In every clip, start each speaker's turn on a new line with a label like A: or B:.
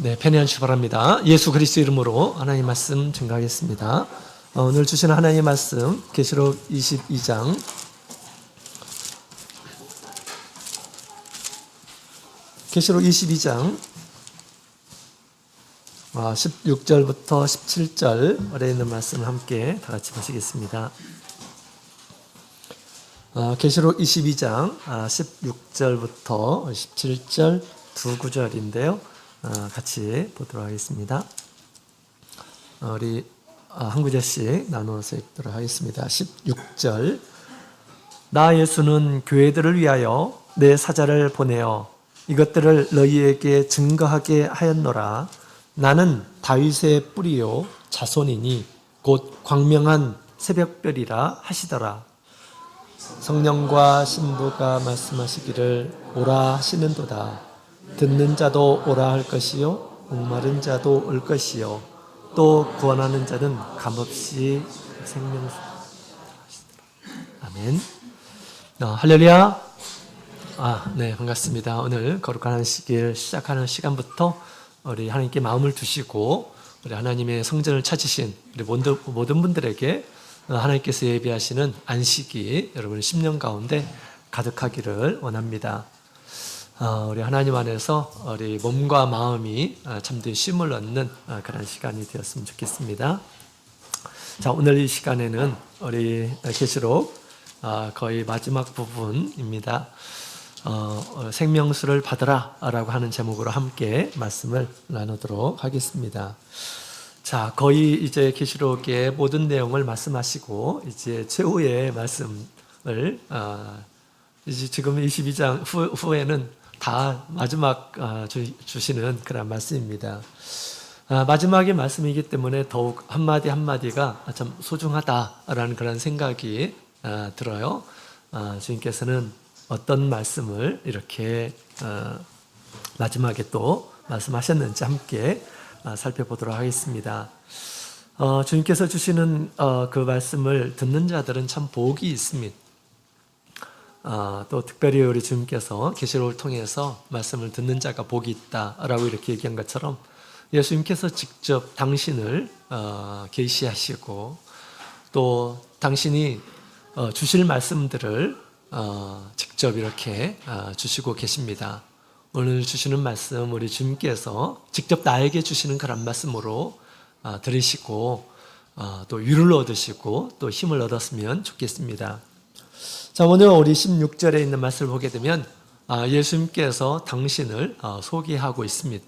A: 네, 편히한 출발합니다. 예수 그리스도 이름으로 하나님 말씀 증거하겠습니다. 오늘 주시는 하나님의 말씀 계시록 22장 16절부터 17절에 있는 말씀을 함께 다 같이 보시겠습니다. 계시록 22장 16절부터 17절 두 구절인데요. 같이 보도록 하겠습니다. 우리 한 구절씩 나누어서 읽도록 하겠습니다. 16절 나 예수는 교회들을 위하여 내 사자를 보내어 이것들을 너희에게 증거하게 하였노라. 나는 다윗의 뿌리요 자손이니 곧 광명한 새벽별이라 하시더라. 성령과 신부가 말씀하시기를 오라 하시는도다. 듣는 자도 오라 할 것이요 목마른 자도 올 것이요 또 구원하는 자는 값없이 생명수. 아멘. 할렐루야. 네, 반갑습니다. 오늘 거룩한 안식일 시작하는 시간부터 우리 하나님께 마음을 두시고 우리 하나님의 성전을 찾으신 우리 모든 분들에게 하나님께서 예비하시는 안식이 여러분의 심령 가운데 가득하기를 원합니다. 우리 하나님 안에서 우리 몸과 마음이 참된 쉼을 얻는 그런 시간이 되었으면 좋겠습니다. 자, 오늘 이 시간에는 우리 계시록 거의 마지막 부분입니다. 생명수를 받으라 라고 하는 제목으로 함께 말씀을 나누도록 하겠습니다. 자, 거의 이제 계시록의 모든 내용을 말씀하시고 이제 최후의 말씀을 이제 지금 22장 후에는 다 마지막 주시는 그런 말씀입니다. 마지막의 말씀이기 때문에 더욱 한마디 한마디가 참 소중하다라는 그런 생각이 들어요. 주님께서는 어떤 말씀을 이렇게 마지막에 또 말씀하셨는지 함께 살펴보도록 하겠습니다. 주님께서 주시는 그 말씀을 듣는 자들은 참 복이 있습니다. 또 특별히 우리 주님께서 계시록을 통해서 말씀을 듣는 자가 복이 있다라고 이렇게 얘기한 것처럼 예수님께서 직접 당신을 계시하시고 또 당신이 주실 말씀들을 직접 이렇게 주시고 계십니다. 오늘 주시는 말씀 우리 주님께서 직접 나에게 주시는 그런 말씀으로 들으시고 또 위로를 얻으시고 또 힘을 얻었으면 좋겠습니다. 자, 오늘 우리 16절에 있는 말씀을 보게 되면 예수님께서 당신을 소개하고 있습니다.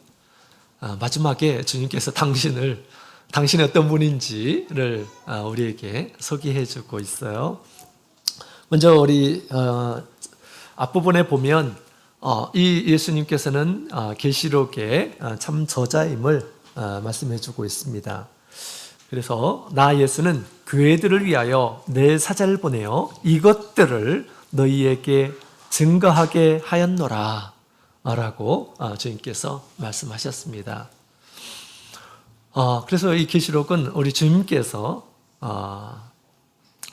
A: 마지막에 주님께서 당신이 어떤 분인지를 우리에게 소개해 주고 있어요. 먼저 우리 앞부분에 보면 이 예수님께서는 계시록의 참 저자임을 말씀해 주고 있습니다. 그래서 나 예수는 교회들을 위하여 내 사자를 보내어 이것들을 너희에게 증거하게 하였노라 라고 주님께서 말씀하셨습니다. 그래서 이 계시록은 우리 주님께서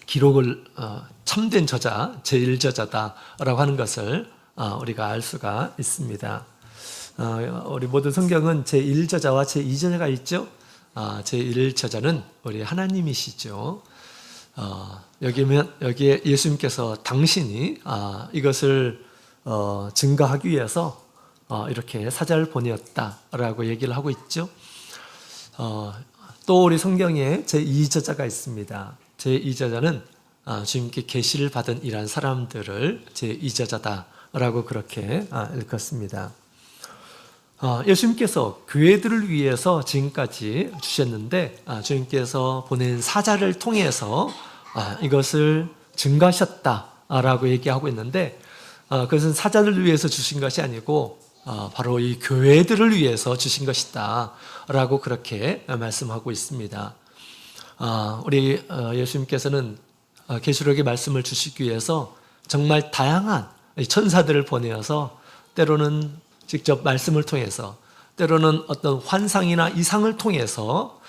A: 기록을 참된 저자, 제1저자다라고 하는 것을 우리가 알 수가 있습니다. 우리 모든 성경은 제1저자와 제2저자가 있죠. 제1저자는 우리 하나님이시죠. 여기에 예수님께서 당신이 이것을 증거하기 위해서 이렇게 사자를 보내었다라고 얘기를 하고 있죠. 또 우리 성경에 제2저자가 있습니다. 제2저자는 주님께 계시를 받은 이러한 사람들을 제2저자다라고 그렇게 읽었습니다. 예수님께서 교회들을 위해서 지금까지 주셨는데 주님께서 보낸 사자를 통해서 이것을 증가하셨다라고 얘기하고 있는데 그것은 사자를 위해서 주신 것이 아니고 바로 이 교회들을 위해서 주신 것이다 라고 그렇게 말씀하고 있습니다. 우리 예수님께서는 계시록의 말씀을 주시기 위해서 정말 다양한 천사들을 보내어서 때로는 직접 말씀을 통해서 때로는 어떤 환상이나 이상을 통해서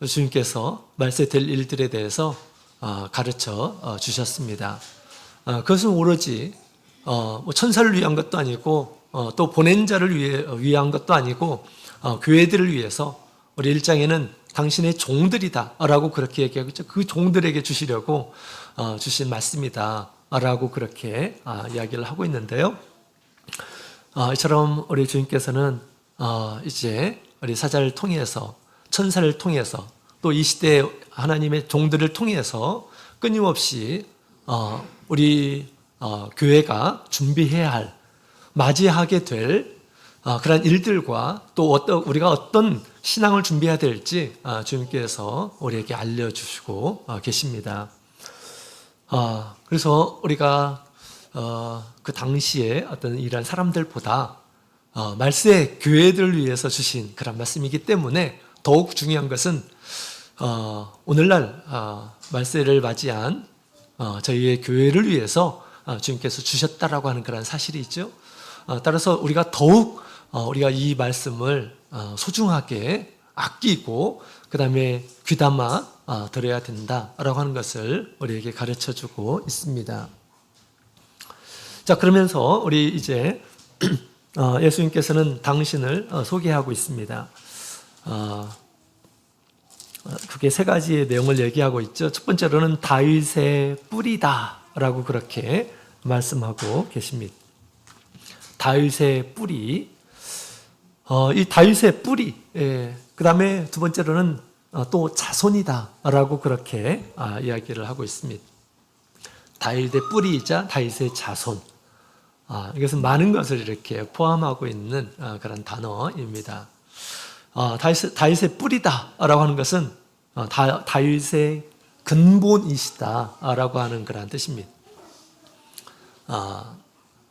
A: 주님께서 말씀될 일들에 대해서 가르쳐 주셨습니다. 그것은 오로지 천사를 위한 것도 아니고 또 보낸 자를 위한 것도 아니고 교회들을 위해서 우리 1장에는 당신의 종들이다 라고 그렇게 얘기하고 있죠. 그 종들에게 주시려고 주신 말씀이다 라고 그렇게 이야기를 하고 있는데요. 이처럼 우리 주님께서는 이제 우리 사자를 통해서, 천사를 통해서, 또 이 시대 하나님의 종들을 통해서 끊임없이 우리 교회가 준비해야 할, 맞이하게 될 그런 일들과 또 우리가 어떤 신앙을 준비해야 될지 주님께서 우리에게 알려주시고 계십니다. 그래서 우리가 그 당시에 어떤 이런 사람들보다 말세 교회들을 위해서 주신 그런 말씀이기 때문에 더욱 중요한 것은 오늘날 말세를 맞이한 저희의 교회를 위해서 주님께서 주셨다라고 하는 그런 사실이 있죠. 따라서 우리가 더욱 우리가 이 말씀을 소중하게 아끼고 그 다음에 귀담아 들어야 된다라고 하는 것을 우리에게 가르쳐주고 있습니다. 자, 그러면서 우리 이제 예수님께서는 당신을 소개하고 있습니다. 그게 세 가지의 내용을 얘기하고 있죠. 첫 번째로는 다윗의 뿌리다라고 그렇게 말씀하고 계십니다. 다윗의 뿌리, 이 다윗의 뿌리, 그 다음에 두 번째로는 또 자손이다라고 그렇게 이야기를 하고 있습니다. 다윗의 뿌리이자 다윗의 자손. 이것은 많은 것을 이렇게 포함하고 있는 그런 단어입니다. 다윗의 뿌리다라고 하는 것은 다윗의 근본이시다라고 하는 그런 뜻입니다.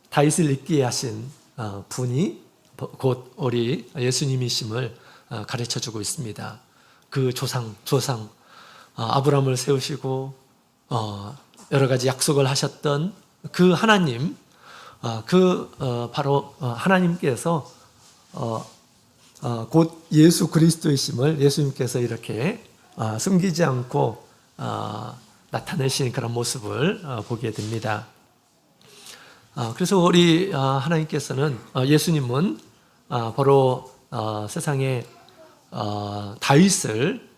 A: 다윗을 있게 하신 분이 곧 우리 예수님이심을 가르쳐주고 있습니다. 그 조상 아브라함을 세우시고 여러 가지 약속을 하셨던 그 하나님, 바로 하나님께서 곧 예수 그리스도이심을 예수님께서 이렇게 숨기지 않고 나타내신 그런 모습을 보게 됩니다. 그래서 우리 하나님께서는 예수님은 바로 세상에 다윗을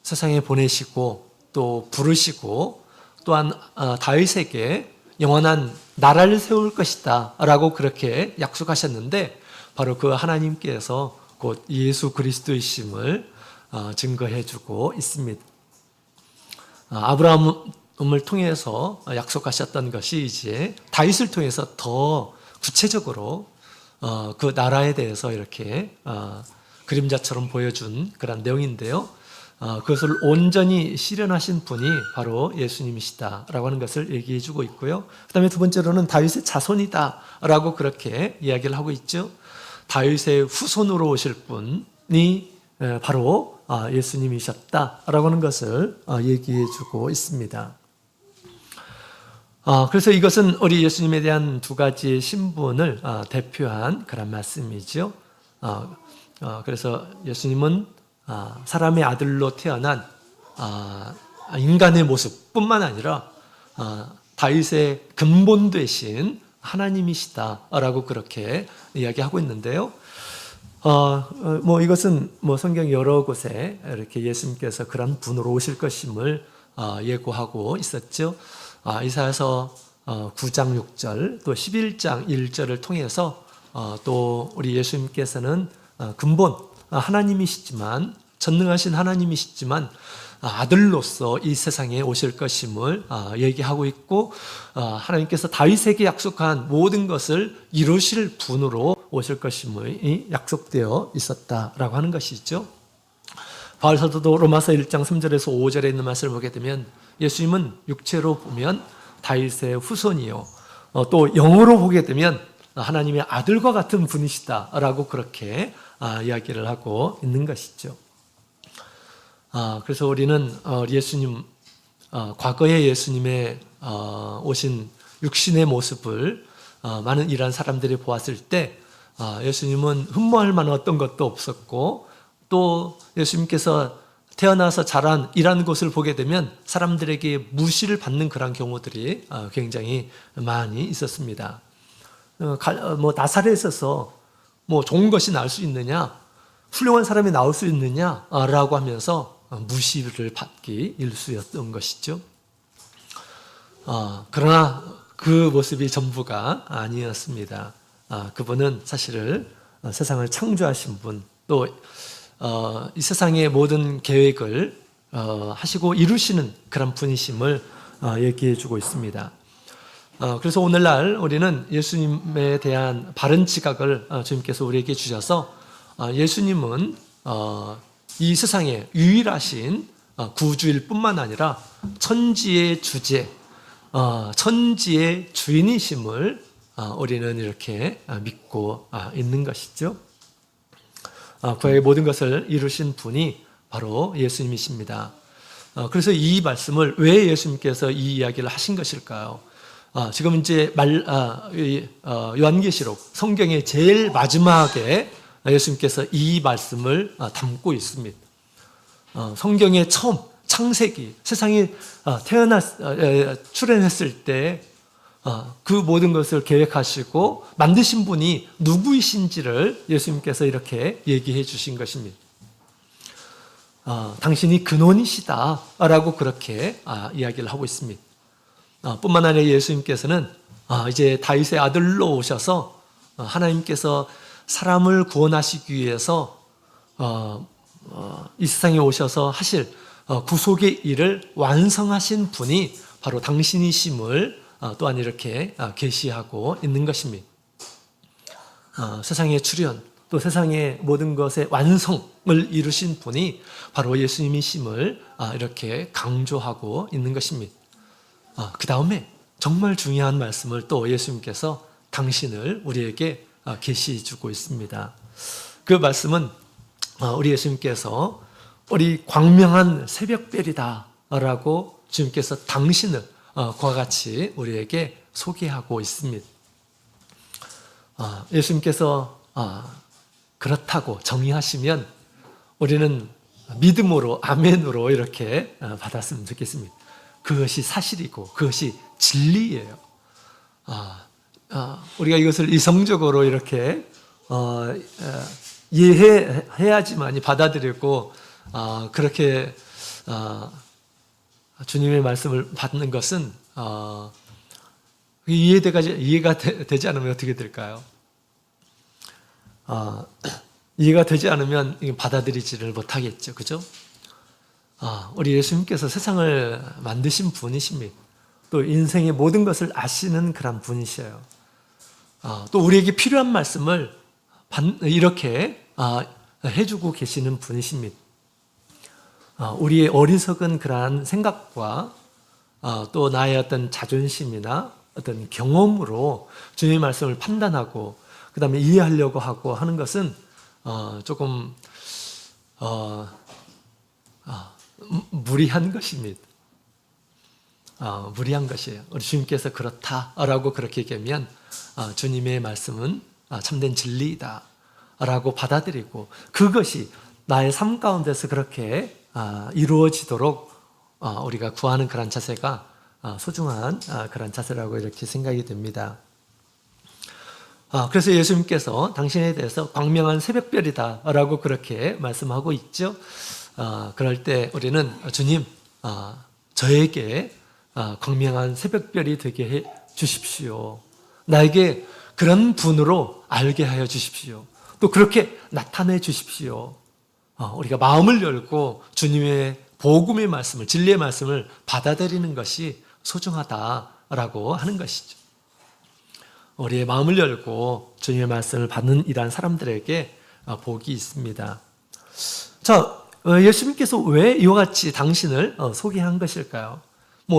A: 세상에 보내시고 또 부르시고 또한 다윗에게 영원한 나라를 세울 것이다 라고 그렇게 약속하셨는데 바로 그 하나님께서 곧 예수 그리스도이심을 증거해주고 있습니다. 아브라함을 통해서 약속하셨던 것이 이제 다윗을 통해서 더 구체적으로 그 나라에 대해서 이렇게 그림자처럼 보여준 그런 내용인데요. 그것을 온전히 실현하신 분이 바로 예수님이시다라고 하는 것을 얘기해 주고 있고요. 그 다음에 두 번째로는 다윗의 자손이다라고 그렇게 이야기를 하고 있죠. 다윗의 후손으로 오실 분이 바로 예수님이셨다라고 하는 것을 얘기해 주고 있습니다. 그래서 이것은 우리 예수님에 대한 두 가지의 신분을 대표한 그런 말씀이죠. 그래서 예수님은 사람의 아들로 태어난 인간의 모습뿐만 아니라 다윗의 근본 되신 하나님이시다라고 그렇게 이야기하고 있는데요. 이것은 성경 여러 곳에 이렇게 예수님께서 그런 분으로 오실 것임을 예고하고 있었죠. 이사야서 9장 6절 또 11장 1절을 통해서 또 우리 예수님께서는 근본 하나님이시지만 전능하신 하나님이시지만 아들로서 이 세상에 오실 것임을 얘기하고 있고 하나님께서 다윗에게 약속한 모든 것을 이루실 분으로 오실 것임이 약속되어 있었다라고 하는 것이죠. 바울 사도도 로마서 1장 3절에서 5절에 있는 말씀을 보게 되면 예수님은 육체로 보면 다윗의 후손이요 또 영으로 보게 되면 하나님의 아들과 같은 분이시다라고 그렇게 이야기를 하고 있는 것이죠. 그래서 우리는 예수님, 과거의 예수님의 오신 육신의 모습을 많은 이런 사람들이 보았을 때 예수님은 흠모할 만한 어떤 것도 없었고 또 예수님께서 태어나서 자란 이런 곳을 보게 되면 사람들에게 무시를 받는 그런 경우들이 굉장히 많이 있었습니다. 뭐 나사렛에서 뭐 좋은 것이 나올 수 있느냐, 훌륭한 사람이 나올 수 있느냐라고 하면서 무시를 받기 일쑤였던 것이죠. 그러나 그 모습이 전부가 아니었습니다. 그분은 사실 세상을 창조하신 분, 또 이 세상의 모든 계획을 하시고 이루시는 그런 분이심을 얘기해 주고 있습니다. 그래서 오늘날 우리는 예수님에 대한 바른 지각을 주님께서 우리에게 주셔서 예수님은 이 세상에 유일하신 구주일 뿐만 아니라 천지의 주제, 천지의 주인이심을 우리는 이렇게 믿고 있는 것이죠. 구약의 모든 것을 이루신 분이 바로 예수님이십니다. 그래서 이 말씀을 왜 예수님께서 이 이야기를 하신 것일까요? 지금 이제 요한계시록 성경의 제일 마지막에 예수님께서 이 말씀을 담고 있습니다. 성경의 처음 창세기 세상이 출현했을 때 그 모든 것을 계획하시고 만드신 분이 누구이신지를 예수님께서 이렇게 얘기해 주신 것입니다. 당신이 근원이시다라고 그렇게 이야기를 하고 있습니다. 뿐만 아니라 예수님께서는 이제 다윗의 아들로 오셔서 하나님께서 사람을 구원하시기 위해서 이 세상에 오셔서 하실 구속의 일을 완성하신 분이 바로 당신이심을 또한 이렇게 계시하고 있는 것입니다. 세상의 출현, 또 세상의 모든 것의 완성을 이루신 분이 바로 예수님이심을 이렇게 강조하고 있는 것입니다. 그 다음에 정말 중요한 말씀을 또 예수님께서 당신을 우리에게 계시해 주고 있습니다. 그 말씀은 우리 예수님께서 우리 광명한 새벽별이다 라고 주님께서 당신을 그와 같이 우리에게 소개하고 있습니다. 예수님께서 그렇다고 정의하시면 우리는 믿음으로 아멘으로 이렇게 받았으면 좋겠습니다. 그것이 사실이고 그것이 진리예요. 우리가 이것을 이성적으로 이렇게 이해해야지만이 받아들이고 그렇게 주님의 말씀을 받는 것은 이해가 되지 않으면 어떻게 될까요? 이해가 되지 않으면 받아들이지를 못하겠죠, 그죠? 우리 예수님께서 세상을 만드신 분이십니다. 또 인생의 모든 것을 아시는 그런 분이셔요. 또 우리에게 필요한 말씀을 이렇게 해주고 계시는 분이십니다. 우리의 어리석은 그러한 생각과 또 나의 어떤 자존심이나 어떤 경험으로 주님의 말씀을 판단하고 그 다음에 이해하려고 하고 하는 것은 조금 무리한 것입니다. 무리한 것이에요. 우리 주님께서 그렇다라고 그렇게 얘기하면 주님의 말씀은 참된 진리이다 라고 받아들이고 그것이 나의 삶 가운데서 그렇게 이루어지도록 우리가 구하는 그런 자세가 소중한 그런 자세라고 이렇게 생각이 됩니다. 그래서 예수님께서 당신에 대해서 광명한 새벽별이다 라고 그렇게 말씀하고 있죠. 그럴 때 우리는 주님 저에게 광명한 새벽별이 되게 해 주십시오. 나에게 그런 분으로 알게 하여 주십시오. 또 그렇게 나타내 주십시오. 우리가 마음을 열고 주님의 복음의 말씀을, 진리의 말씀을 받아들이는 것이 소중하다라고 하는 것이죠. 우리의 마음을 열고 주님의 말씀을 받는 이러한 사람들에게 복이 있습니다. 자, 예수님께서 왜 이와 같이 당신을 소개한 것일까요?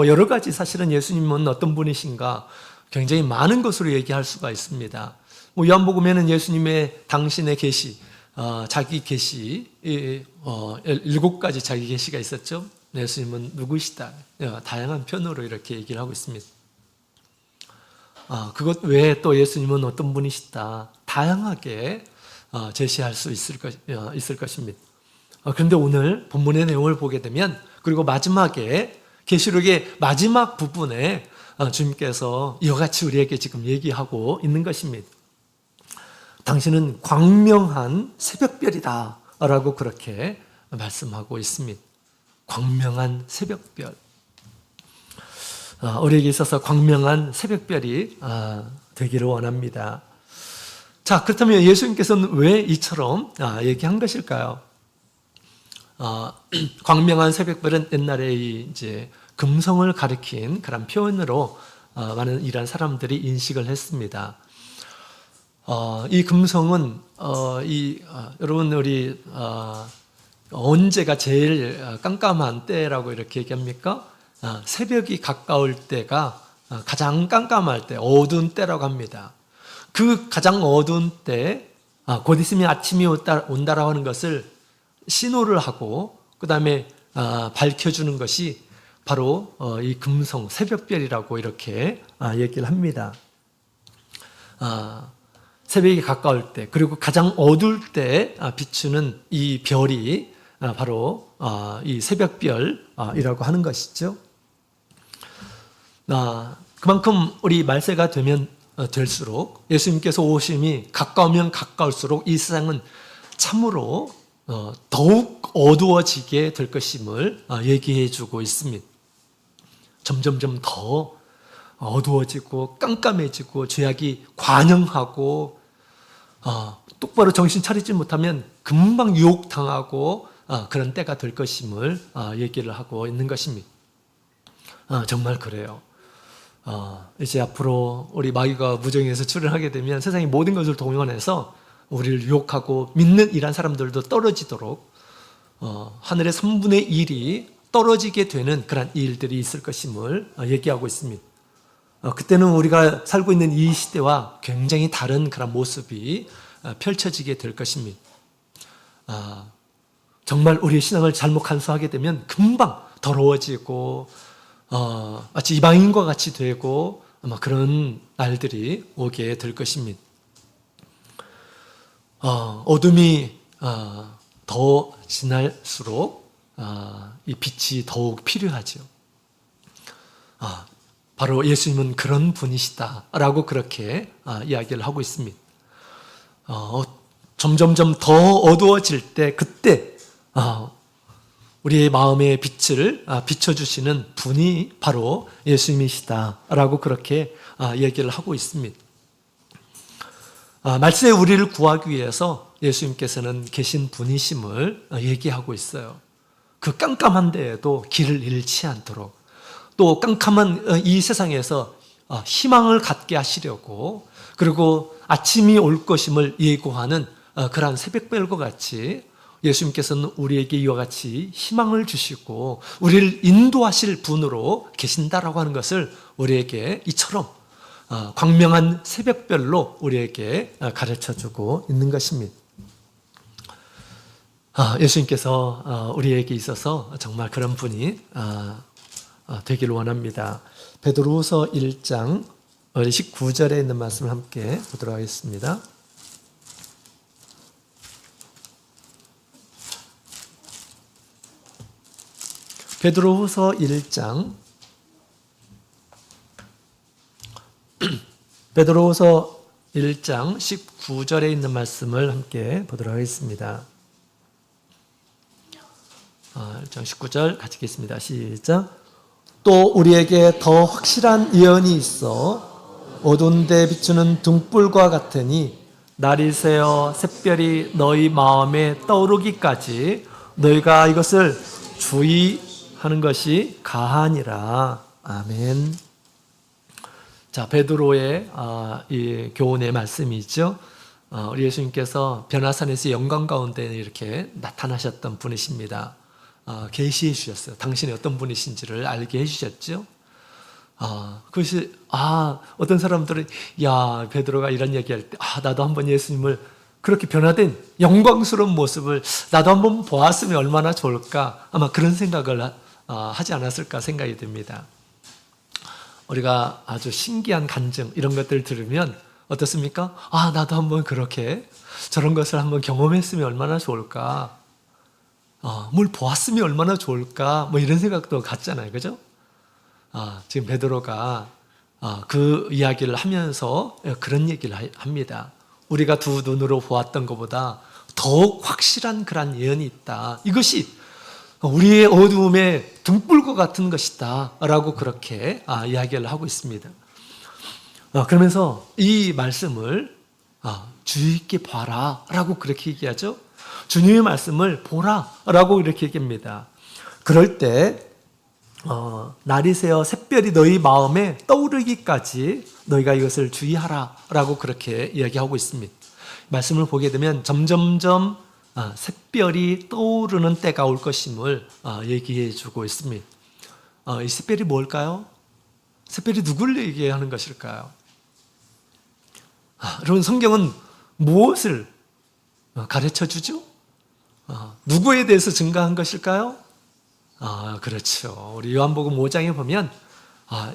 A: 여러 가지 사실은 예수님은 어떤 분이신가 굉장히 많은 것으로 얘기할 수가 있습니다. 요한복음에는 예수님의 당신의 계시, 자기 계시 7가지 자기 계시가 있었죠. 예수님은 누구시다. 다양한 편으로 이렇게 얘기를 하고 있습니다. 그것 외에 또 예수님은 어떤 분이시다. 다양하게 제시할 수 있을 것입니다. 그런데 오늘 본문의 내용을 보게 되면 그리고 마지막에 계시록의 마지막 부분에 주님께서 이와 같이 우리에게 지금 얘기하고 있는 것입니다. 당신은 광명한 새벽별이다 라고 그렇게 말씀하고 있습니다. 광명한 새벽별. 우리에게 있어서 광명한 새벽별이 되기를 원합니다. 자, 그렇다면 예수님께서는 왜 이처럼 얘기한 것일까요? 광명한 새벽별은 옛날에 이제 금성을 가리킨 그런 표현으로 많은 이란 사람들이 인식을 했습니다. 이 금성은 여러분 우리 언제가 제일 깜깜한 때라고 이렇게 얘기합니까? 새벽이 가까울 때가 가장 깜깜할 때, 어두운 때라고 합니다. 그 가장 어두운 때, 곧 있으면 아침이 온다라고 하는 것을 신호를 하고 그 다음에 밝혀주는 것이 바로 이 금성, 새벽별이라고 이렇게 얘기를 합니다. 새벽이 가까울 때, 그리고 가장 어두울 때 비추는 이 별이 바로 이 새벽별이라고 하는 것이죠. 그만큼 우리 말세가 되면 될수록 예수님께서 오심이 가까우면 가까울수록 이 세상은 참으로 더욱 어두워지게 될 것임을 얘기해 주고 있습니다. 점점점 더 어두워지고 깜깜해지고 죄악이 관영하고 똑바로 정신 차리지 못하면 금방 유혹당하고 그런 때가 될 것임을 얘기를 하고 있는 것입니다. 정말 그래요. 이제 앞으로 우리 마귀가 무정에서 출현하게 되면 세상의 모든 것을 동원해서 우리를 유혹하고 믿는 이란 사람들도 떨어지도록 하늘의 3분의 1이 떨어지게 되는 그런 일들이 있을 것임을 얘기하고 있습니다. 그때는 우리가 살고 있는 이 시대와 굉장히 다른 그런 모습이 펼쳐지게 될 것입니다. 정말 우리의 신앙을 잘못 간수하게 되면 금방 더러워지고 마치 이방인과 같이 되고 아마 그런 날들이 오게 될 것입니다. 어둠이 더 지날수록 이 빛이 더욱 필요하죠. 바로 예수님은 그런 분이시다라고 그렇게 이야기를 하고 있습니다. 점점점 더 어두워질 때 그때 우리의 마음의 빛을 비춰주시는 분이 바로 예수님이시다라고 그렇게 얘기를 하고 있습니다. 말세에 우리를 구하기 위해서 예수님께서는 계신 분이심을 얘기하고 있어요. 그 깜깜한 데에도 길을 잃지 않도록 또 깜깜한 이 세상에서 희망을 갖게 하시려고 그리고 아침이 올 것임을 예고하는 그러한 새벽별과 같이 예수님께서는 우리에게 이와 같이 희망을 주시고 우리를 인도하실 분으로 계신다라고 하는 것을 우리에게 이처럼 광명한 새벽별로 우리에게 가르쳐주고 있는 것입니다. 예수님께서 우리에게 있어서 정말 그런 분이 되기를 원합니다. 베드로후서 1장 19절에 있는 말씀을 함께 보도록 하겠습니다. 베드로후서 1장 베드로후서 1장 19절에 있는 말씀을 함께 보도록 하겠습니다. 1장 19절 같이 읽겠습니다. 시작. 또 우리에게 더 확실한 예언이 있어 어두운 데 비추는 등불과 같으니 날이 새어 샛별이 너희 마음에 떠오르기까지 너희가 이것을 주의하는 것이 가하니라. 아멘. 자, 베드로의 이 교훈의 말씀이죠. 우리 예수님께서 변화산에서 영광 가운데 이렇게 나타나셨던 분이십니다. 계시해 주셨어요. 당신이 어떤 분이신지를 알게 해주셨죠. 그것이 어떤 사람들은 야 베드로가 이런 얘기할 때 나도 한번 예수님을 그렇게 변화된 영광스러운 모습을 나도 한번 보았으면 얼마나 좋을까 아마 그런 생각을 하지 않았을까 생각이 듭니다. 우리가 아주 신기한 간증 이런 것들을 들으면 어떻습니까? 나도 한번 그렇게 저런 것을 한번 경험했으면 얼마나 좋을까. 뭘 보았으면 얼마나 좋을까. 뭐 이런 생각도 갖잖아요. 그죠? 지금 베드로가 그 이야기를 하면서 그런 얘기를 합니다. 우리가 두 눈으로 보았던 것보다 더욱 확실한 그런 예언이 있다. 이것이 우리의 어두움의 등불과 같은 것이다 라고 그렇게 이야기를 하고 있습니다. 그러면서 이 말씀을 주의 있게 봐라 라고 그렇게 얘기하죠. 주님의 말씀을 보라 라고 이렇게 얘기합니다. 그럴 때 날이 새어 샛별이 너희 마음에 떠오르기까지 너희가 이것을 주의하라 라고 그렇게 이야기하고 있습니다. 말씀을 보게 되면 점점점 샛별이 떠오르는 때가 올 것임을 얘기해 주고 있습니다. 이 샛별이 뭘까요? 샛별이 누구를 얘기하는 것일까요? 여러분, 성경은 무엇을 가르쳐 주죠? 누구에 대해서 증가한 것일까요? 그렇죠. 우리 요한복음 5장에 보면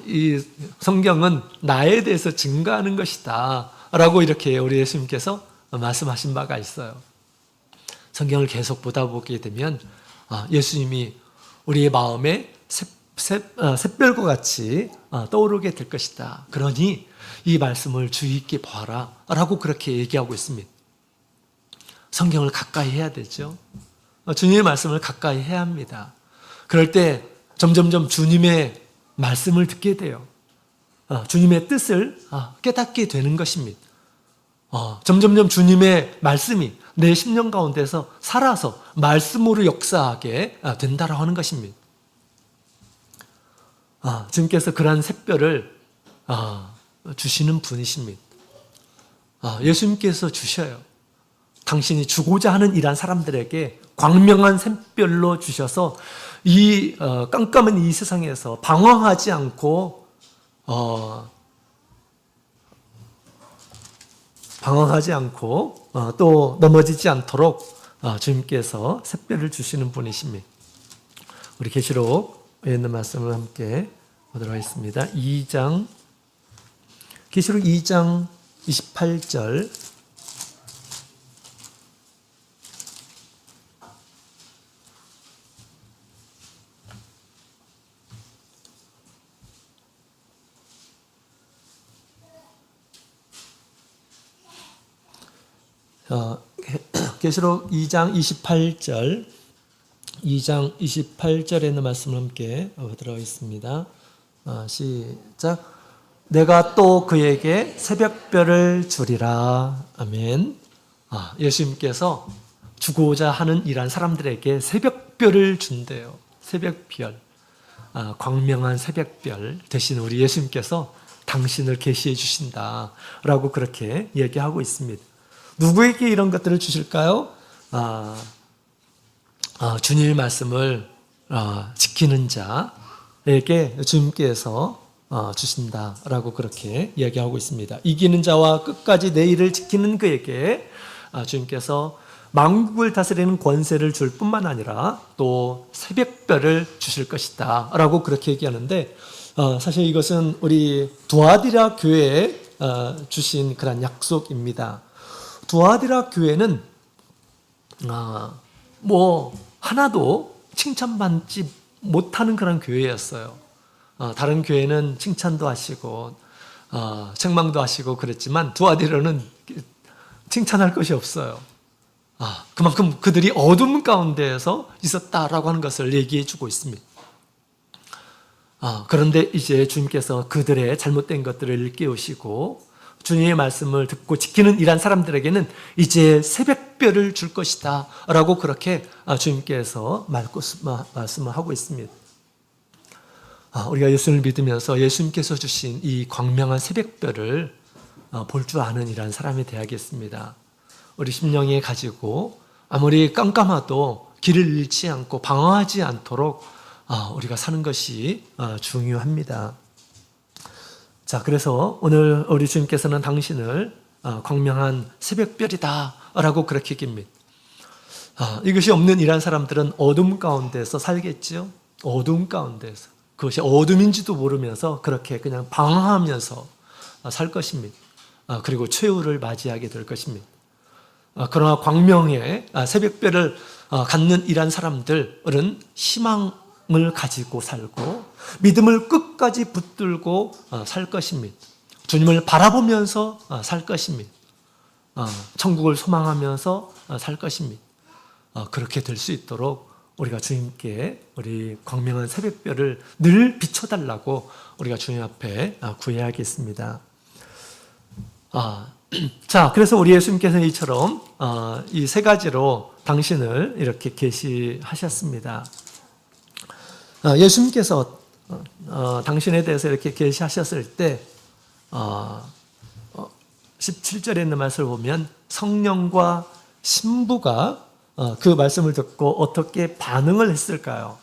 A: 이 성경은 나에 대해서 증가하는 것이다 라고 이렇게 우리 예수님께서 말씀하신 바가 있어요. 성경을 계속 보다 보게 되면 예수님이 우리의 마음에 샛별과 같이 떠오르게 될 것이다. 그러니 이 말씀을 주의 있게 봐라 라고 그렇게 얘기하고 있습니다. 성경을 가까이 해야 되죠. 주님의 말씀을 가까이 해야 합니다. 그럴 때 점점점 주님의 말씀을 듣게 돼요. 주님의 뜻을 깨닫게 되는 것입니다. 점점점 주님의 말씀이 내 심령 가운데서 살아서 말씀으로 역사하게 된다라고 하는 것입니다. 주님께서 그러한 샛별을 주시는 분이십니다. 예수님께서 주셔요. 당신이 주고자 하는 이러한 사람들에게 광명한 샛별로 주셔서 이 깜깜한 이 세상에서 방황하지 않고 또 넘어지지 않도록 주님께서 샛별을 주시는 분이십니다. 우리 계시록에 있는 말씀을 함께 보도록 하겠습니다. 계시록 2장 28절. 계시록 2장 28절, 2장 28절에 있는 말씀을 함께 보도록 하겠습니다. 시작. 내가 또 그에게 새벽별을 주리라. 아멘. 예수님께서 주고자 하는 이러한 사람들에게 새벽별을 준대요. 새벽별. 광명한 새벽별 대신 우리 예수님께서 당신을 계시해 주신다라고 그렇게 얘기하고 있습니다. 누구에게 이런 것들을 주실까요? 주님의 말씀을 지키는 자에게 주님께서 주신다라고 그렇게 이야기하고 있습니다. 이기는 자와 끝까지 내 일을 지키는 그에게 주님께서 만국을 다스리는 권세를 줄 뿐만 아니라 또 새벽별을 주실 것이다 라고 그렇게 얘기하는데, 사실 이것은 우리 두아디라 교회에 주신 그런 약속입니다. 두아디라 교회는 하나도 칭찬받지 못하는 그런 교회였어요. 다른 교회는 칭찬도 하시고 책망도 하시고 그랬지만 두아디라는 칭찬할 것이 없어요. 그만큼 그들이 어둠 가운데에서 있었다라고 하는 것을 얘기해 주고 있습니다. 그런데 이제 주님께서 그들의 잘못된 것들을 일깨우시고 주님의 말씀을 듣고 지키는 이러한 사람들에게는 이제 새벽별을 줄 것이다 라고 그렇게 주님께서 말씀을 하고 있습니다. 우리가 예수를 믿으면서 예수님께서 주신 이 광명한 새벽별을 볼 줄 아는 이러한 사람이 되어야겠습니다. 우리 심령에 가지고 아무리 깜깜해도 길을 잃지 않고 방황하지 않도록 우리가 사는 것이 중요합니다. 자, 그래서 오늘 우리 주님께서는 당신을 광명한 새벽별이다 라고 그렇게 얘기합니다. 이것이 없는 이란 사람들은 어둠 가운데서 살겠죠. 어둠 가운데서. 그것이 어둠인지도 모르면서 그렇게 그냥 방황하면서 살 것입니다. 그리고 최후를 맞이하게 될 것입니다. 그러나 광명의 새벽별을 갖는 이란 사람들은 희망을 가지고 살고 믿음을 끝까지 붙들고 살 것입니다. 주님을 바라보면서 살 것입니다. 천국을 소망하면서 살 것입니다. 그렇게 될 수 있도록 우리가 주님께 우리 광명한 새벽별을 늘 비춰달라고 우리가 주님 앞에 구해야겠습니다. 자, 그래서 우리 예수님께서 이처럼 이 세 가지로 당신을 이렇게 계시하셨습니다. 예수님께서 당신에 대해서 이렇게 계시하셨을 때 17절에 있는 말씀을 보면 성령과 신부가 그 말씀을 듣고 어떻게 반응을 했을까요?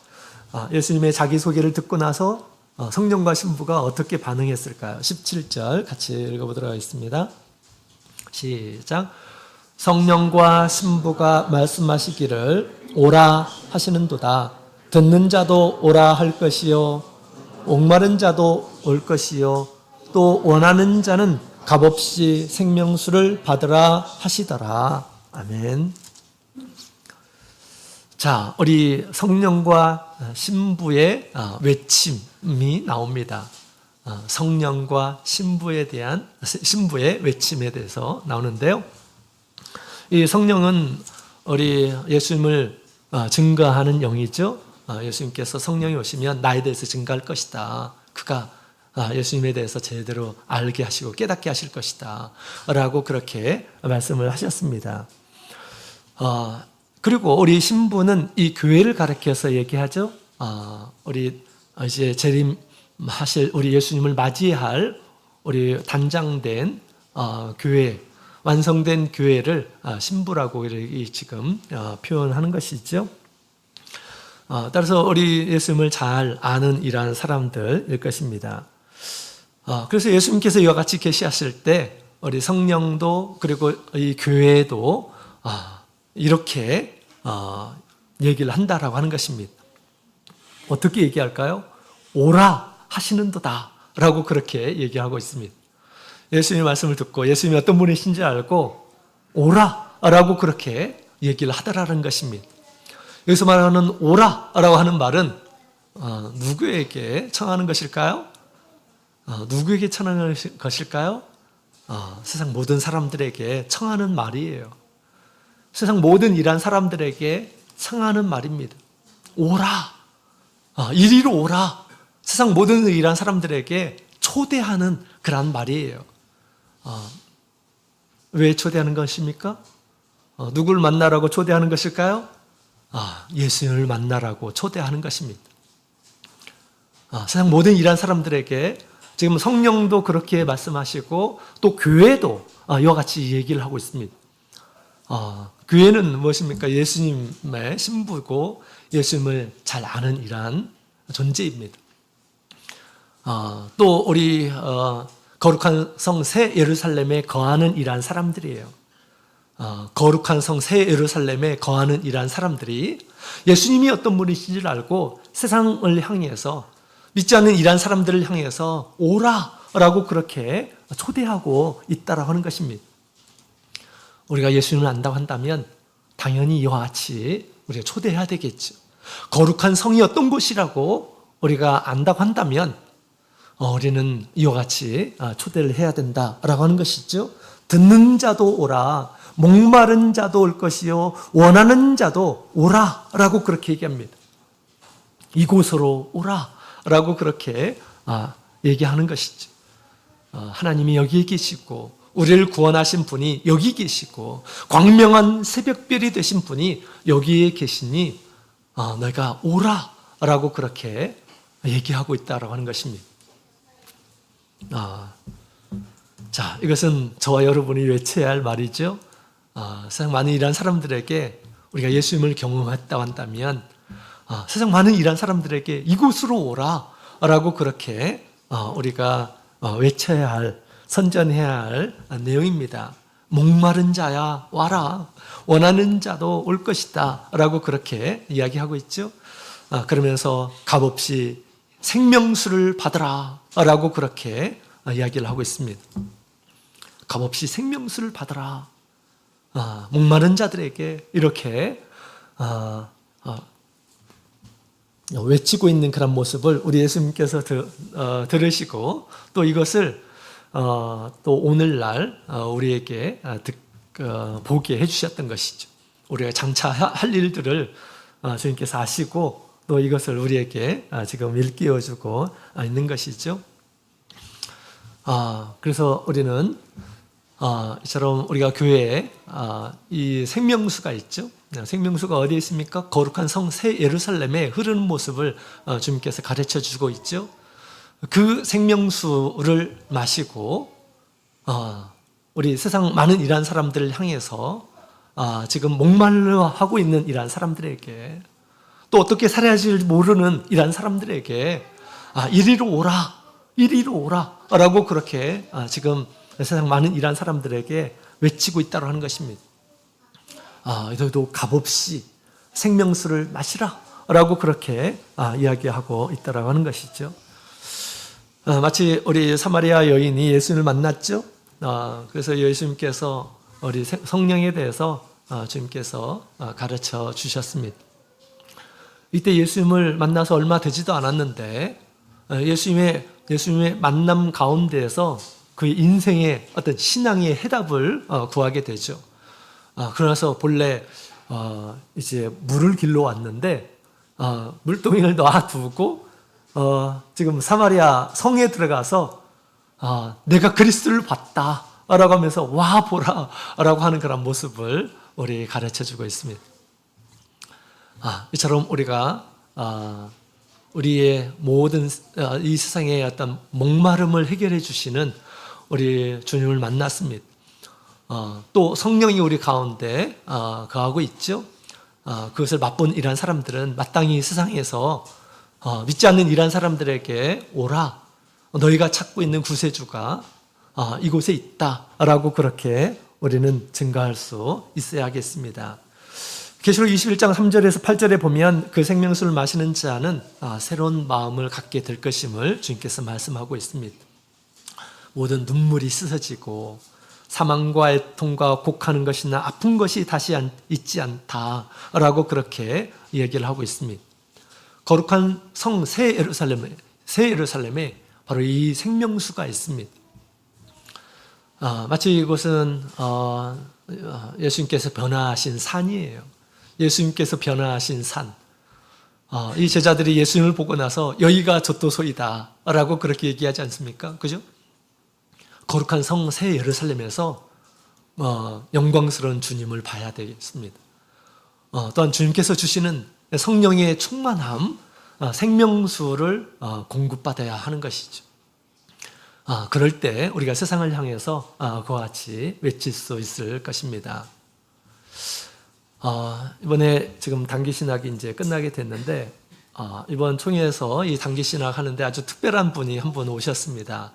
A: 예수님의 자기소개를 듣고 나서 성령과 신부가 어떻게 반응했을까요? 17절 같이 읽어보도록 하겠습니다. 시작. 성령과 신부가 말씀하시기를 오라 하시는도다. 듣는 자도 오라 할 것이요 목마른 자도 올 것이요 또 원하는 자는 값없이 생명수를 받으라 하시더라. 아멘. 자, 우리 성령과 신부의 외침이 나옵니다. 성령과 신부의 외침에 대해서 나오는데요. 이 성령은 우리 예수님을 증거하는 영이죠. 예수님께서 성령이 오시면 나에 대해서 증거할 것이다. 그가 예수님에 대해서 제대로 알게 하시고 깨닫게 하실 것이다. 라고 그렇게 말씀을 하셨습니다. 그리고 우리 신부는 이 교회를 가리켜서 얘기하죠. 우리 이제 재림하실 우리 예수님을 맞이할 우리 단장된 교회, 완성된 교회를 신부라고 지금 표현하는 것이죠. 따라서 우리 예수님을 잘 아는 이러한 사람들일 것입니다. 그래서 예수님께서 이와 같이 계시하실 때 우리 성령도 그리고 이 교회도 이렇게 얘기를 한다라고 하는 것입니다. 어떻게 얘기할까요? 오라 하시는도다 라고 그렇게 얘기하고 있습니다. 예수님의 말씀을 듣고 예수님이 어떤 분이신지 알고 오라 라고 그렇게 얘기를 하더라는 것입니다. 여기서 말하는 오라 라고 하는 말은 누구에게 청하는 것일까요? 누구에게 청하는 것일까요? 세상 모든 사람들에게 청하는 말이에요. 세상 모든 일한 사람들에게 청하는 말입니다. 오라, 이리로 오라. 세상 모든 일한 사람들에게 초대하는 그런 말이에요. 왜 초대하는 것입니까? 누구를 만나라고 초대하는 것일까요? 예수님을 만나라고 초대하는 것입니다. 세상 모든 일한 사람들에게 지금 성령도 그렇게 말씀하시고 또 교회도 이와 같이 얘기를 하고 있습니다. 교회는 무엇입니까? 예수님의 신부고 예수님을 잘 아는 이러한 존재입니다. 또 우리 거룩한 성 새 예루살렘에 거하는 이러한 사람들이에요. 거룩한 성 새 예루살렘에 거하는 이러한 사람들이 예수님이 어떤 분이신지를 알고 세상을 향해서 믿지 않는 이러한 사람들을 향해서 오라라고 그렇게 초대하고 있다라고 하는 것입니다. 우리가 예수님을 안다고 한다면 당연히 이와 같이 우리가 초대해야 되겠죠. 거룩한 성이 어떤 곳이라고 우리가 안다고 한다면 우리는 이와 같이 초대를 해야 된다라고 하는 것이죠. 듣는 자도 오라, 목마른 자도 올 것이요 원하는 자도 오라라고 그렇게 얘기합니다. 이곳으로 오라라고 그렇게 얘기하는 것이죠. 하나님이 여기에 계시고 우리를 구원하신 분이 여기 계시고 광명한 새벽별이 되신 분이 여기에 계시니 너희가 오라라고 그렇게 얘기하고 있다라고 하는 것입니다. 자, 이것은 저와 여러분이 외쳐야 할 말이죠. 세상 많은 일한 사람들에게 우리가 예수님을 경험했다고 한다면 세상 많은 일한 사람들에게 이곳으로 오라라고 그렇게 우리가 외쳐야 할, 선전해야 할 내용입니다. 목마른 자야 와라, 원하는 자도 올 것이다 라고 그렇게 이야기하고 있죠. 그러면서 값없이 생명수를 받으라 라고 그렇게 이야기를 하고 있습니다. 값없이 생명수를 받으라. 목마른 자들에게 이렇게 외치고 있는 그런 모습을 우리 예수님께서 들으시고 또 이것을 또 오늘날 우리에게 보게 해주셨던 것이죠. 우리가 장차 할 일들을 주님께서 아시고 또 이것을 우리에게 지금 일깨워주고 있는 것이죠. 그래서 우리는 이처럼 우리가 교회에 이 생명수가 있죠. 생명수가 어디에 있습니까? 거룩한 성 새 예루살렘에 흐르는 모습을 주님께서 가르쳐 주고 있죠. 그 생명수를 마시고 우리 세상 많은 이러한 사람들을 향해서 지금 목말라 하고 있는 이러한 사람들에게 또 어떻게 살아야 할지 모르는 이러한 사람들에게 이리로 오라, 이리로 오라 라고 그렇게 지금 세상 많은 이러한 사람들에게 외치고 있다고 하는 것입니다. 너희도 값없이 생명수를 마시라 라고 그렇게 이야기하고 있다고 하는 것이죠. 마치 우리 사마리아 여인이 예수님을 만났죠. 그래서 예수님께서 우리 성령에 대해서 주님께서 가르쳐 주셨습니다. 이때 예수님을 만나서 얼마 되지도 않았는데 예수님의 만남 가운데에서 그 인생의 어떤 신앙의 해답을 구하게 되죠. 그러나서 본래 이제 물을 길러 왔는데 물동이를 놔두고 지금 사마리아 성에 들어가서 내가 그리스도를 봤다 라고 하면서 와 보라 라고 하는 그런 모습을 우리 가르쳐 주고 있습니다. 이처럼 우리가 우리의 모든 이 세상의 어떤 목마름을 해결해 주시는 우리 주님을 만났습니다. 또 성령이 우리 가운데 거하고 있죠. 그것을 맛본 이러한 사람들은 마땅히 세상에서 믿지 않는 이러한 사람들에게 오라, 너희가 찾고 있는 구세주가 이곳에 있다라고 그렇게 우리는 증거할 수 있어야겠습니다. 계시록 21장 3절에서 8절에 보면 그 생명수를 마시는 자는 새로운 마음을 갖게 될 것임을 주님께서 말씀하고 있습니다. 모든 눈물이 씻어지고 사망과 애통과 곡하는 것이나 아픈 것이 다시 있지 않다라고 그렇게 얘기를 하고 있습니다. 거룩한 성 새 예루살렘에 바로 이 생명수가 있습니다. 마치 이곳은 예수님께서 변화하신 산이에요. 예수님께서 변화하신 산. 이 제자들이 예수님을 보고 나서 여기가 젖도소이다 라고 그렇게 얘기하지 않습니까? 그죠? 거룩한 성 새 예루살렘에서 영광스러운 주님을 봐야 되겠습니다. 또한 주님께서 주시는 성령의 충만함, 생명수를 공급받아야 하는 것이죠. 그럴 때 우리가 세상을 향해서 그와 같이 외칠 수 있을 것입니다. 이번에 지금 단기 신학이 이제 끝나게 됐는데 이번 총회에서 이 단기 신학 하는데 아주 특별한 분이 한 분 오셨습니다.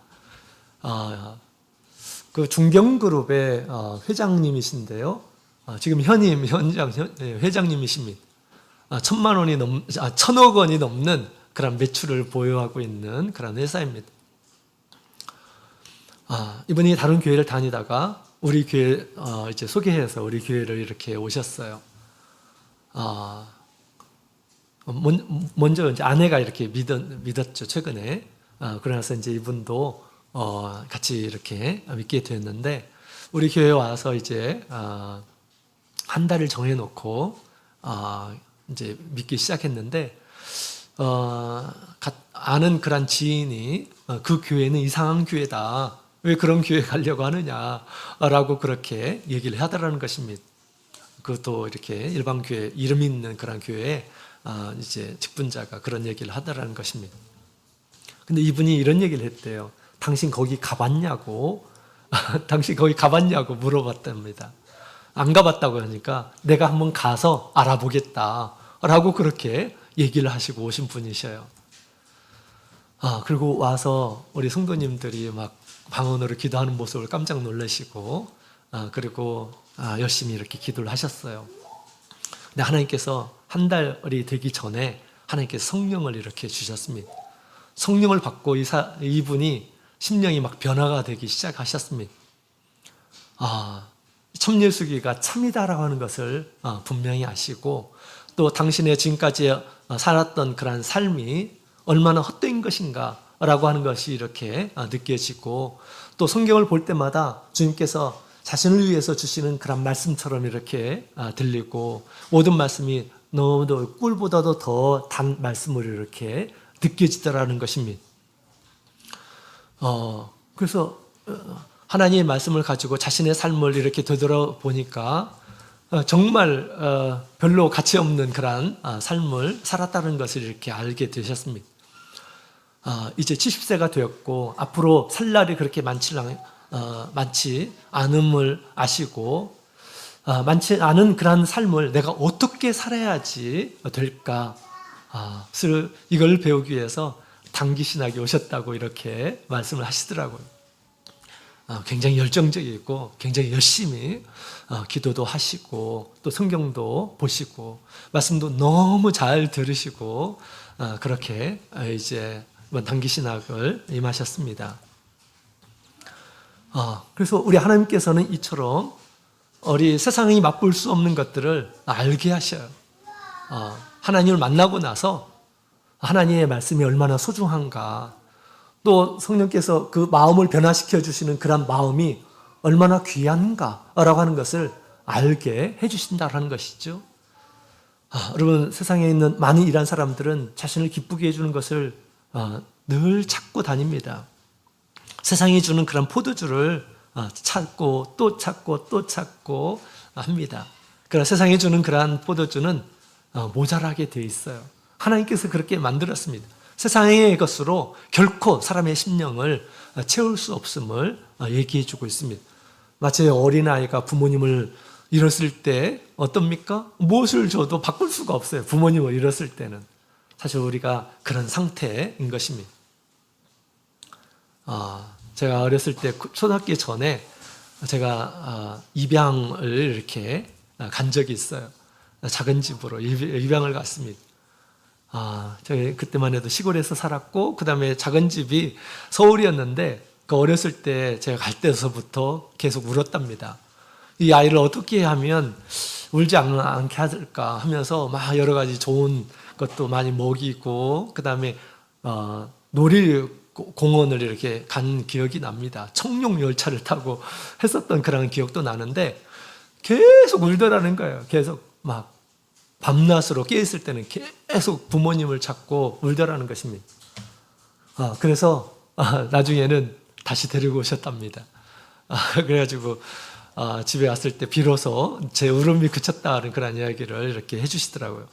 A: 그 중경그룹의 회장님이신데요. 지금 현임 회장님이십니다. 1,000억 원이 넘는 그런 매출을 보유하고 있는 그런 회사입니다. 이분이 다른 교회를 다니다가 우리 교회 이제 소개해서 우리 교회를 이렇게 오셨어요. 먼저 이제 아내가 이렇게 믿었죠 최근에. 그러나서 이제 이분도 같이 이렇게 믿게 됐는데 우리 교회에 와서 이제 한 달을 정해놓고 이제 믿기 시작했는데 아는 그런 지인이 그 교회는 이상한 교회다. 왜 그런 교회 가려고 하느냐라고 그렇게 얘기를 하더라는 것입니다. 그것도 이렇게 일반 교회 이름 있는 그런 교회에 이제 직분자가 그런 얘기를 하더라는 것입니다. 근데 이분이 이런 얘기를 했대요. 당신 거기 가봤냐고? 당신 거기 가봤냐고 물어봤답니다. 안 가봤다고 하니까 내가 한번 가서 알아보겠다라고 그렇게 얘기를 하시고 오신 분이셔요. 그리고 와서 우리 성도님들이 막 방언으로 기도하는 모습을 깜짝 놀라시고 그리고 열심히 이렇게 기도를 하셨어요. 근데 하나님께서 한 달이 되기 전에 하나님께서 성령을 이렇게 주셨습니다. 성령을 받고 이분이 심령이 막 변화가 되기 시작하셨습니다. 첨예수기가 참이다라고 하는 것을 분명히 아시고 또 당신의 지금까지 살았던 그러한 삶이 얼마나 헛된 것인가 라고 하는 것이 이렇게 느껴지고, 또 성경을 볼 때마다 주님께서 자신을 위해서 주시는 그런 말씀처럼 이렇게 들리고, 모든 말씀이 너무도 꿀보다도 더 단 말씀으로 이렇게 느껴지더라는 것입니다. 그래서 하나님의 말씀을 가지고 자신의 삶을 이렇게 되돌아보니까 정말 별로 가치 없는 그러한 삶을 살았다는 것을 이렇게 알게 되셨습니다. 이제 70세가 되었고 앞으로 살 날이 그렇게 많지 않음을 아시고, 많지 않은 그러한 삶을 내가 어떻게 살아야지 될까, 이걸 배우기 위해서 단기신학에 오셨다고 이렇게 말씀을 하시더라고요. 굉장히 열정적이고 굉장히 열심히 기도도 하시고 또 성경도 보시고 말씀도 너무 잘 들으시고 그렇게 이제 단기신학을 임하셨습니다. 그래서 우리 하나님께서는 이처럼 우리 세상이 맛볼 수 없는 것들을 알게 하셔요. 하나님을 만나고 나서 하나님의 말씀이 얼마나 소중한가, 또 성령께서 그 마음을 변화시켜 주시는 그런 마음이 얼마나 귀한가라고 하는 것을 알게 해주신다는 것이죠. 여러분, 세상에 있는 많은 일한 사람들은 자신을 기쁘게 해주는 것을 늘 찾고 다닙니다. 세상이 주는 그런 포도주를 찾고 또 찾고 또 찾고 합니다. 그러나 세상이 주는 그러한 포도주는 모자라게 되어 있어요. 하나님께서 그렇게 만들었습니다. 세상의 것으로 결코 사람의 심령을 채울 수 없음을 얘기해 주고 있습니다. 마치 어린아이가 부모님을 잃었을 때 어떻습니까? 무엇을 줘도 바꿀 수가 없어요. 부모님을 잃었을 때는. 사실 우리가 그런 상태인 것입니다. 제가 어렸을 때 초등학교 전에 제가 입양을 이렇게 간 적이 있어요. 작은 집으로 입양을 갔습니다. 저희 그때만 해도 시골에서 살았고, 그 다음에 작은 집이 서울이었는데, 그 어렸을 때 제가 갈 때서부터 계속 울었답니다. 이 아이를 어떻게 하면 울지 않게 할까 하면서 막 여러 가지 좋은 것도 많이 먹이고, 그 다음에 놀이공원을 이렇게 간 기억이 납니다. 청룡 열차를 타고 했었던 그런 기억도 나는데, 계속 울더라는 거예요. 계속 막 밤낮으로 깨있을 때는 계속 부모님을 찾고 울더라는 것입니다. 그래서 나중에는 다시 데리고 오셨답니다. 그래가지고 집에 왔을 때 비로소 제 울음이 그쳤다는 그런 이야기를 이렇게 해주시더라고요.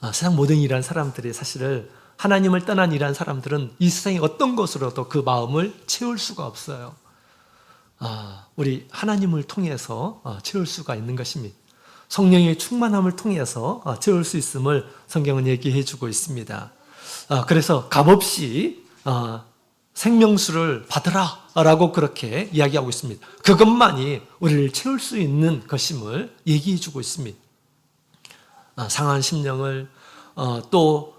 A: 세상 모든 일한 사람들이 사실은 하나님을 떠난 일한 사람들은 이 세상의 어떤 것으로도 그 마음을 채울 수가 없어요. 우리 하나님을 통해서 채울 수가 있는 것입니다. 성령의 충만함을 통해서 채울 수 있음을 성경은 얘기해 주고 있습니다. 그래서 값없이 생명수를 받으라 라고 그렇게 이야기하고 있습니다. 그것만이 우리를 채울 수 있는 것임을 얘기해 주고 있습니다. 상한 심령을 또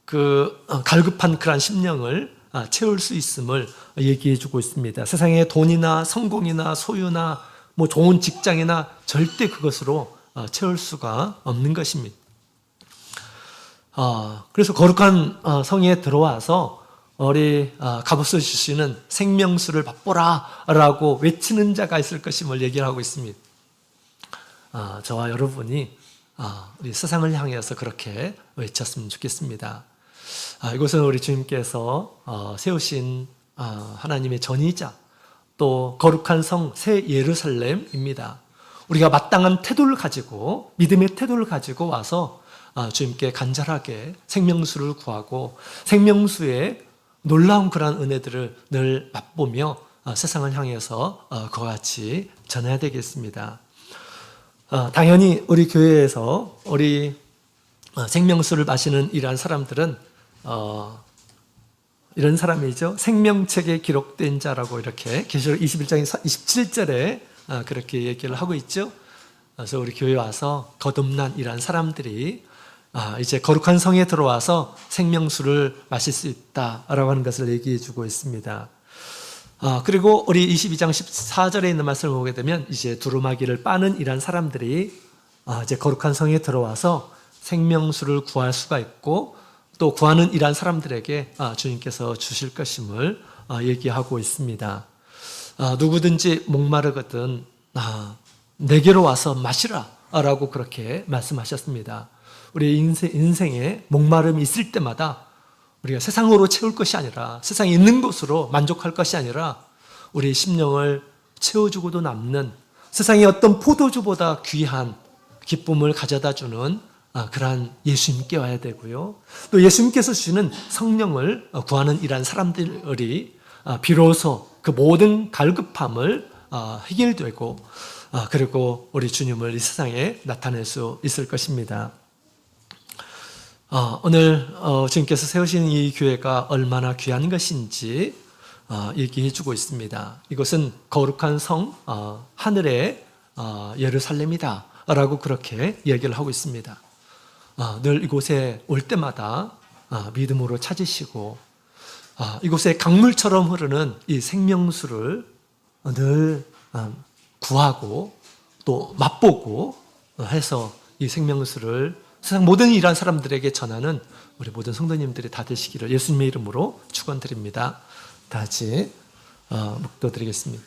A: 그 갈급한 그런 심령을 채울 수 있음을 얘기해 주고 있습니다. 세상의 돈이나 성공이나 소유나 뭐 좋은 직장이나 절대 그것으로 채울 수가 없는 것입니다. 그래서 거룩한 성에 들어와서 우리 값없이 주시는 생명수를 맛보라 라고 외치는 자가 있을 것임을 얘기를 하고 있습니다. 저와 여러분이 우리 세상을 향해서 그렇게 외쳤으면 좋겠습니다. 이것은 우리 주님께서 세우신 하나님의 전이자 또 거룩한 성 새 예루살렘입니다. 우리가 마땅한 태도를 가지고, 믿음의 태도를 가지고 와서 주님께 간절하게 생명수를 구하고 생명수의 놀라운 그러한 은혜들을 늘 맛보며 세상을 향해서 그와 같이 전해야 되겠습니다. 당연히 우리 교회에서 우리 생명수를 마시는 이러한 사람들은 이런 사람이죠. 생명책에 기록된 자라고 이렇게 계시록 21장 27절에 그렇게 얘기를 하고 있죠. 그래서 우리 교회에 와서 거듭난 이러한 사람들이 이제 거룩한 성에 들어와서 생명수를 마실 수 있다라고 하는 것을 얘기해 주고 있습니다. 그리고 우리 22장 14절에 있는 말씀을 보게 되면 이제 두루마기를 빠는 이러한 사람들이 이제 거룩한 성에 들어와서 생명수를 구할 수가 있고 또 구하는 이러한 사람들에게 주님께서 주실 것임을 얘기하고 있습니다. 누구든지 목마르거든 내게로 와서 마시라 라고 그렇게 말씀하셨습니다. 우리 인생에 목마름이 있을 때마다 우리가 세상으로 채울 것이 아니라 세상에 있는 것으로 만족할 것이 아니라 우리 심령을 채워주고도 남는 세상의 어떤 포도주보다 귀한 기쁨을 가져다 주는 그러한 예수님께 와야 되고요. 또 예수님께서 주시는 성령을 구하는 이러한 사람들이 비로소 그 모든 갈급함을 해결되고 그리고 우리 주님을 이 세상에 나타낼 수 있을 것입니다. 오늘 주님께서 세우신 이 교회가 얼마나 귀한 것인지 얘기해 주고 있습니다. 이것은 거룩한 성 하늘의 예루살렘이다 라고 그렇게 얘기를 하고 있습니다. 늘 이곳에 올 때마다 믿음으로 찾으시고 이곳에 강물처럼 흐르는 이 생명수를 늘 구하고 또 맛보고 해서 이 생명수를 세상 모든 일한 사람들에게 전하는 우리 모든 성도님들이 다 되시기를 예수님의 이름으로 축원드립니다. 다 같이 묵도드리겠습니다.